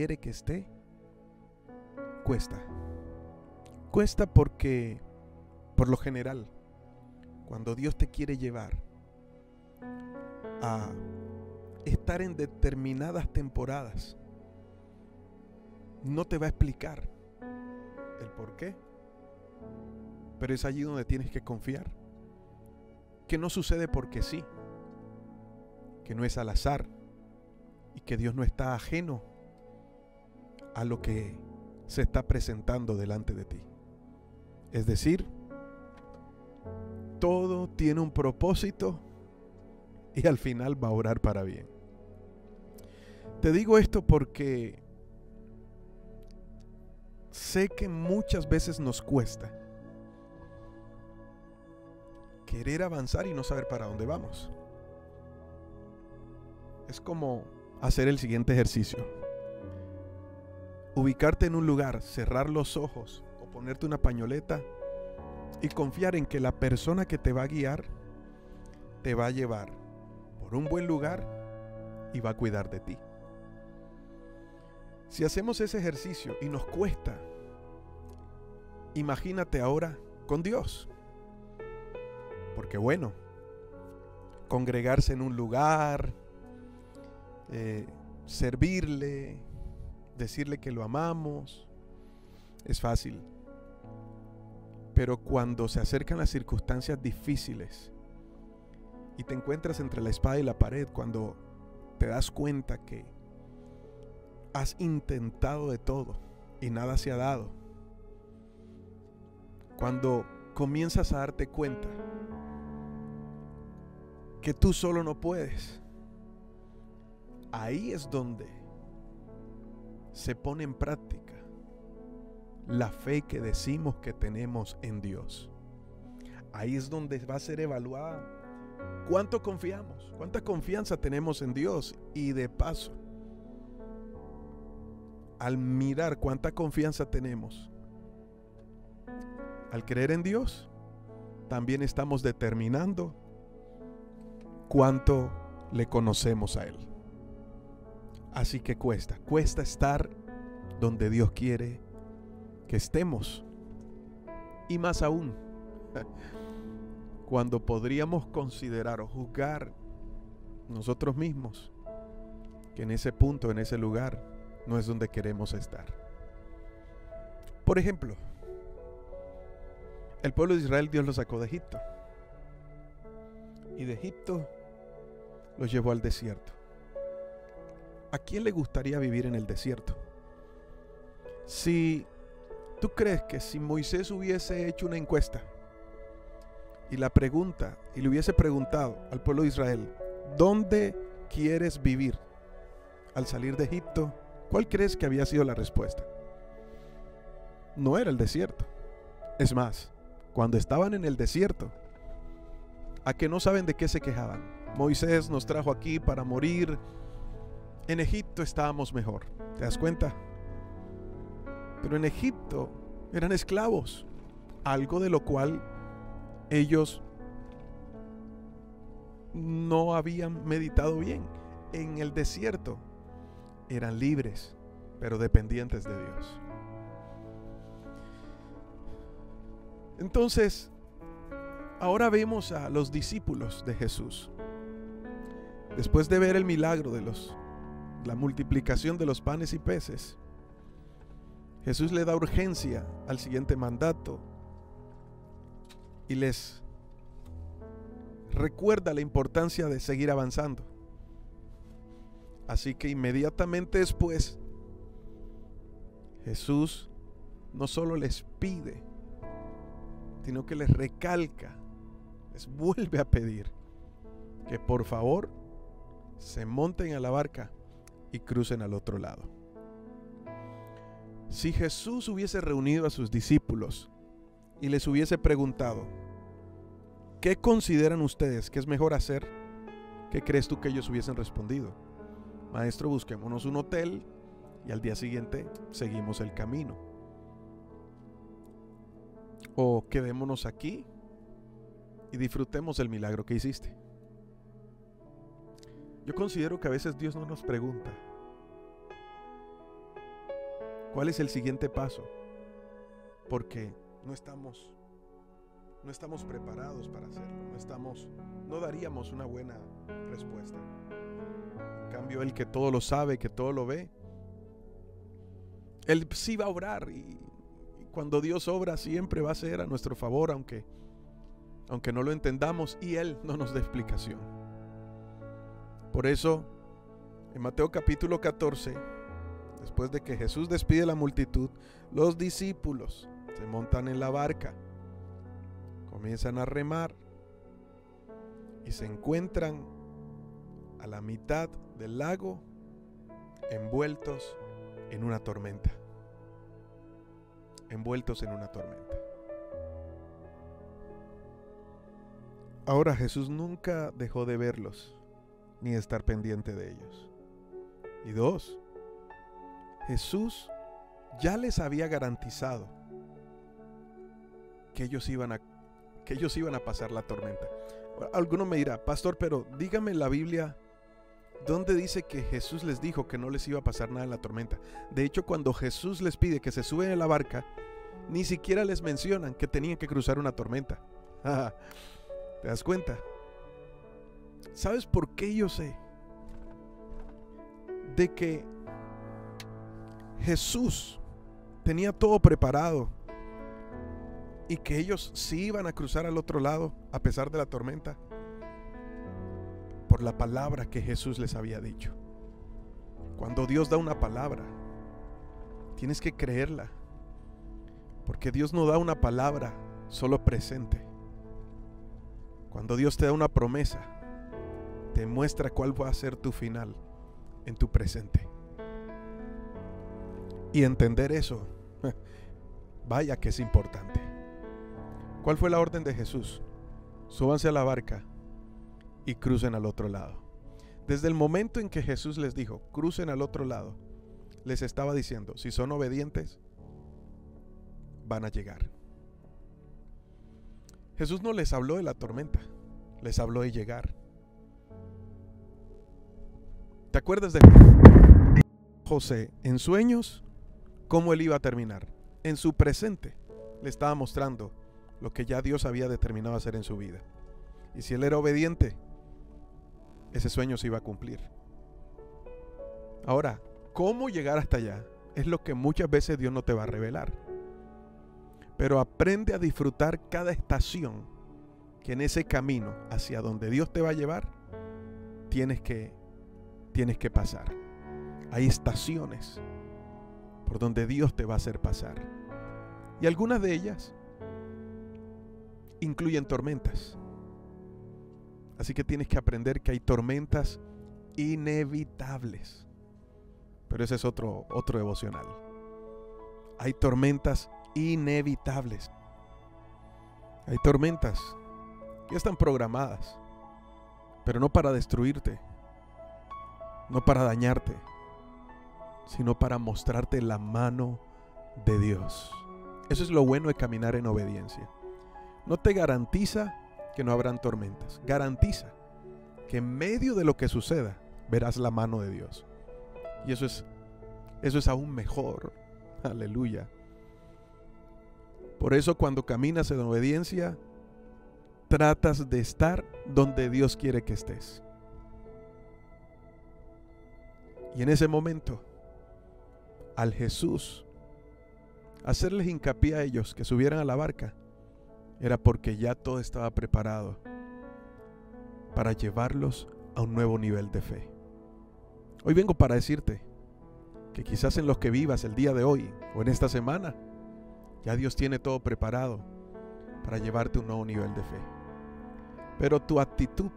quiere que esté, cuesta. Cuesta porque, por lo general, cuando Dios te quiere llevar a estar en determinadas temporadas, no te va a explicar el por qué, pero es allí donde tienes que confiar que no sucede porque sí, que no es al azar y que Dios no está ajeno a lo que se está presentando delante de ti. Es decir, todo tiene un propósito y al final va a obrar para bien. Te digo esto porque sé que muchas veces nos cuesta querer avanzar y no saber para dónde vamos. Es como hacer el siguiente ejercicio: ubicarte en un lugar, cerrar los ojos o ponerte una pañoleta y confiar en que la persona que te va a guiar te va a llevar por un buen lugar y va a cuidar de ti. Si hacemos ese ejercicio y nos cuesta, imagínate ahora con Dios. Porque bueno, congregarse en un lugar, servirle, decirle que lo amamos, es fácil. Pero cuando se acercan las circunstancias difíciles y te encuentras entre la espada y la pared, cuando te das cuenta que has intentado de todo y nada se ha dado, cuando comienzas a darte cuenta que tú solo no puedes, ahí es donde se pone en práctica la fe que decimos que tenemos en Dios. Ahí es donde va a ser evaluada cuánto confiamos, cuánta confianza tenemos en Dios. Y de paso, al mirar cuánta confianza tenemos, al creer en Dios, también estamos determinando cuánto le conocemos a Él. Así que cuesta estar donde Dios quiere que estemos. Y más aún, cuando podríamos considerar o juzgar nosotros mismos que en ese punto, en ese lugar, no es donde queremos estar. Por ejemplo, el pueblo de Israel, Dios lo sacó de Egipto. Y de Egipto los llevó al desierto. ¿A quién le gustaría vivir en el desierto? Si tú crees que si Moisés hubiese hecho una encuesta y le hubiese preguntado al pueblo de Israel, ¿dónde quieres vivir al salir de Egipto? ¿Cuál crees que había sido la respuesta? No era el desierto. Es más, cuando estaban en el desierto, ¿a que no saben de qué se quejaban? Moisés nos trajo aquí para morir. En Egipto estábamos mejor. ¿Te das cuenta? Pero en Egipto eran esclavos, algo de lo cual ellos no habían meditado bien. En el desierto eran libres, pero dependientes de Dios. Entonces, ahora vemos a los discípulos de Jesús. Después de ver el milagro de la multiplicación de los panes y peces, Jesús le da urgencia al siguiente mandato y les recuerda la importancia de seguir avanzando. Así que inmediatamente después, Jesús no solo les pide, sino que les recalca, les vuelve a pedir que por favor se monten a la barca y crucen al otro lado. Si Jesús hubiese reunido a sus discípulos y les hubiese preguntado, ¿qué consideran ustedes que es mejor hacer? ¿Qué crees tú que ellos hubiesen respondido? Maestro, busquémonos un hotel y al día siguiente seguimos el camino. O quedémonos aquí y disfrutemos el milagro que hiciste. Yo considero que a veces Dios no nos pregunta ¿Cuál es el siguiente paso? Porque no estamos preparados para hacerlo, no daríamos una buena respuesta. En cambio, Él, que todo lo sabe, que todo lo ve, Él sí va a obrar, y cuando Dios obra siempre va a ser a nuestro favor, aunque no lo entendamos y Él no nos dé explicación. Por eso, en Mateo capítulo 14, después de que Jesús despide a la multitud, los discípulos se montan en la barca, comienzan a remar y se encuentran a la mitad del lago, envueltos en una tormenta. Ahora, Jesús nunca dejó de verlos ni de estar pendiente de ellos. Y dos, Jesús ya les había garantizado que ellos iban a pasar la tormenta. Alguno me dirá: pastor, pero dígame en la Biblia ¿dónde dice que Jesús les dijo que no les iba a pasar nada en la tormenta? De hecho, cuando Jesús les pide que se suben en la barca, ni siquiera les mencionan que tenían que cruzar una tormenta. ¿Te das cuenta? ¿Sabes por qué yo sé de que Jesús tenía todo preparado y que ellos sí iban a cruzar al otro lado a pesar de la tormenta? Por la palabra que Jesús les había dicho. Cuando Dios da una palabra, tienes que creerla, porque Dios no da una palabra solo presente. Cuando Dios te da una promesa, te muestra cuál va a ser tu final en tu presente. Y entender eso, vaya que es importante. ¿Cuál fue la orden de Jesús? Súbanse a la barca y crucen al otro lado. Desde el momento en que Jesús les dijo, crucen al otro lado, les estaba diciendo, si son obedientes, van a llegar. Jesús no les habló de la tormenta, les habló de llegar. ¿Te acuerdas de José en sueños? ¿Cómo él iba a terminar? En su presente le estaba mostrando lo que ya Dios había determinado hacer en su vida. Y si él era obediente, ese sueño se iba a cumplir. Ahora, ¿cómo llegar hasta allá? Es lo que muchas veces Dios no te va a revelar. Pero aprende a disfrutar cada estación que en ese camino hacia donde Dios te va a llevar, tienes que pasar. Hay estaciones por donde Dios te va a hacer pasar. Y algunas de ellas incluyen tormentas. Así que tienes que aprender que hay tormentas inevitables. Pero ese es otro devocional. Hay tormentas inevitables. Hay tormentas que están programadas, pero no para destruirte, no para dañarte, sino para mostrarte la mano de Dios. Eso es lo bueno de caminar en obediencia. No te garantiza que no habrán tormentas. Garantiza que en medio de lo que suceda verás la mano de Dios. Y eso es aún mejor. Aleluya. Por eso cuando caminas en obediencia, tratas de estar donde Dios quiere que estés. Y en ese momento, al Jesús hacerles hincapié a ellos que subieran a la barca, era porque ya todo estaba preparado para llevarlos a un nuevo nivel de fe. Hoy vengo para decirte que quizás en los que vivas el día de hoy o en esta semana, ya Dios tiene todo preparado para llevarte a un nuevo nivel de fe. Pero tu actitud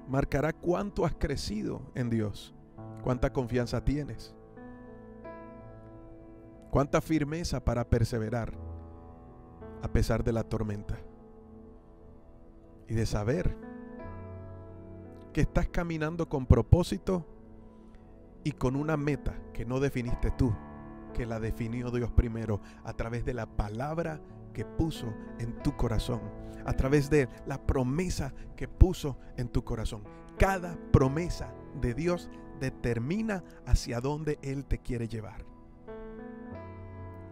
marcará cuánto has crecido en Dios, cuánta confianza tienes, cuánta firmeza para perseverar a pesar de la tormenta, y de saber que estás caminando con propósito y con una meta que no definiste tú, que la definió Dios primero a través de la palabra que puso en tu corazón, a través de la promesa que puso en tu corazón. Cada promesa de Dios determina hacia dónde Él te quiere llevar.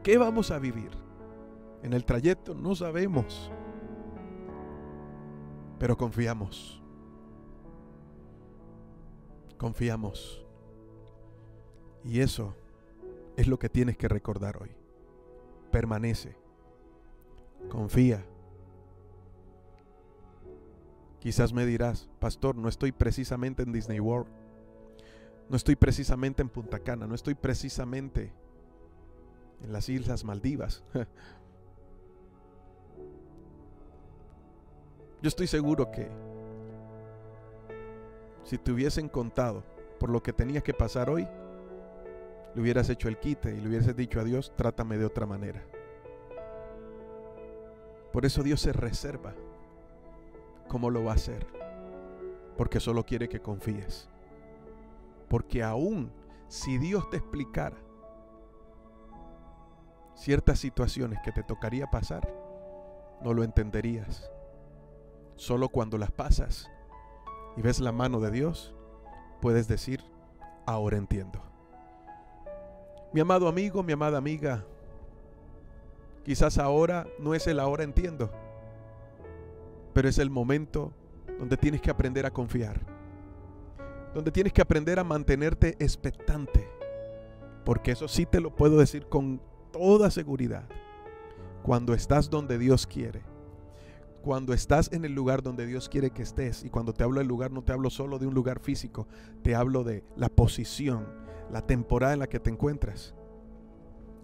qué vamos a vivir en el trayecto no sabemos, pero confiamos. Confiamos. Y eso es lo que tienes que recordar hoy. Permanece. Confía. Quizás me dirás, pastor, no estoy precisamente en Disney World. No estoy precisamente en Punta Cana. No estoy precisamente en las Islas Maldivas. Yo estoy seguro que si te hubiesen contado por lo que tenías que pasar hoy, le hubieras hecho el quite y le hubieras dicho a Dios, trátame de otra manera. Por eso Dios se reserva cómo lo va a hacer, porque solo quiere que confíes. Porque aún si Dios te explicara ciertas situaciones que te tocaría pasar, no lo entenderías. Solo cuando las pasas y ves la mano de Dios, puedes decir, ahora entiendo. Mi amado amigo, mi amada amiga, quizás ahora no es el ahora entiendo, pero es el momento donde tienes que aprender a confiar, donde tienes que aprender a mantenerte expectante, porque eso sí te lo puedo decir con toda seguridad. Cuando estás donde Dios quiere, cuando estás en el lugar donde Dios quiere que estés, y cuando te hablo del lugar no te hablo solo de un lugar físico, te hablo de la posición, la temporada en la que te encuentras,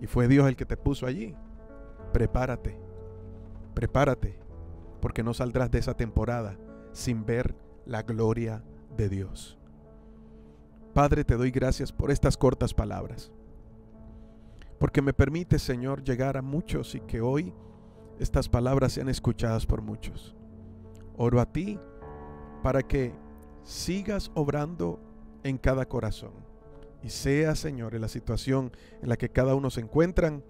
y fue Dios el que te puso allí. Prepárate, prepárate, porque no saldrás de esa temporada sin ver la gloria de Dios. Padre, te doy gracias por estas cortas palabras, porque me permites, Señor, llegar a muchos y que hoy estas palabras sean escuchadas por muchos. Oro a ti para que sigas obrando en cada corazón y sea, Señor, en la situación en la que cada uno se encuentran,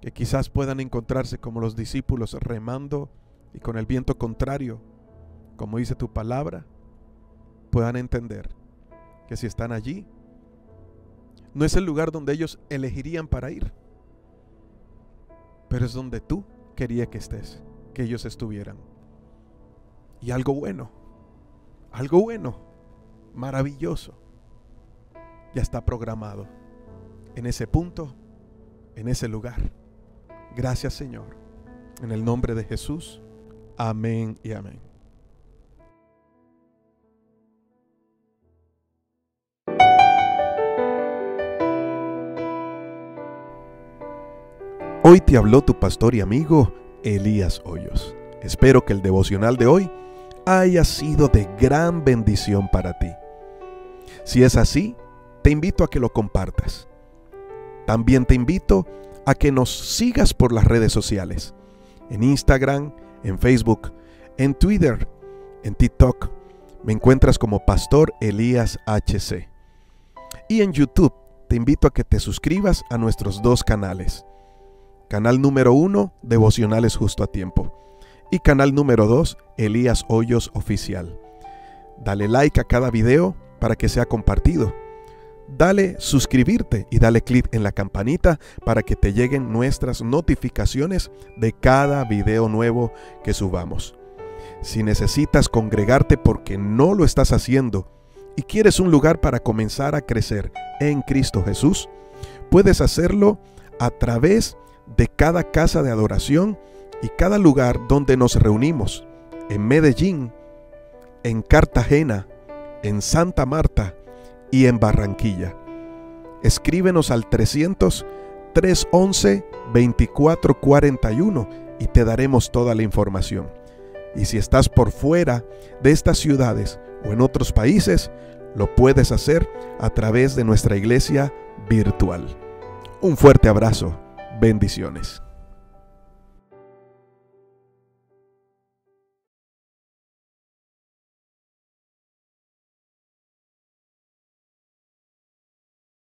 que quizás puedan encontrarse como los discípulos remando y con el viento contrario, como dice tu palabra, puedan entender que si están allí, no es el lugar donde ellos elegirían para ir, pero es donde tú querías que estés, que ellos estuvieran. Y algo bueno, maravilloso, ya está programado en ese punto, en ese lugar. Gracias, Señor. En el nombre de Jesús. Amén y amén. Hoy te habló tu pastor y amigo Elías Hoyos. Espero que el devocional de hoy haya sido de gran bendición para ti. Si es así, te invito a que lo compartas. También te invito a que nos sigas por las redes sociales, en Instagram, en Facebook, en Twitter, en TikTok. Me encuentras como Pastor Elías HC. Y en YouTube te invito a que te suscribas a nuestros dos canales. Canal número 1, Devocionales Justo a Tiempo. Y canal número 2, Elías Hoyos Oficial. Dale like a cada video para que sea compartido. Dale suscribirte y dale clic en la campanita para que te lleguen nuestras notificaciones de cada video nuevo que subamos. Si necesitas congregarte porque no lo estás haciendo y quieres un lugar para comenzar a crecer en Cristo Jesús, puedes hacerlo a través de cada casa de adoración y cada lugar donde nos reunimos, en Medellín, en Cartagena, en Santa Marta y en Barranquilla. Escríbenos al 300-311-2441 y te daremos toda la información. Y si estás por fuera de estas ciudades o en otros países, lo puedes hacer a través de nuestra iglesia virtual. Un fuerte abrazo. Bendiciones.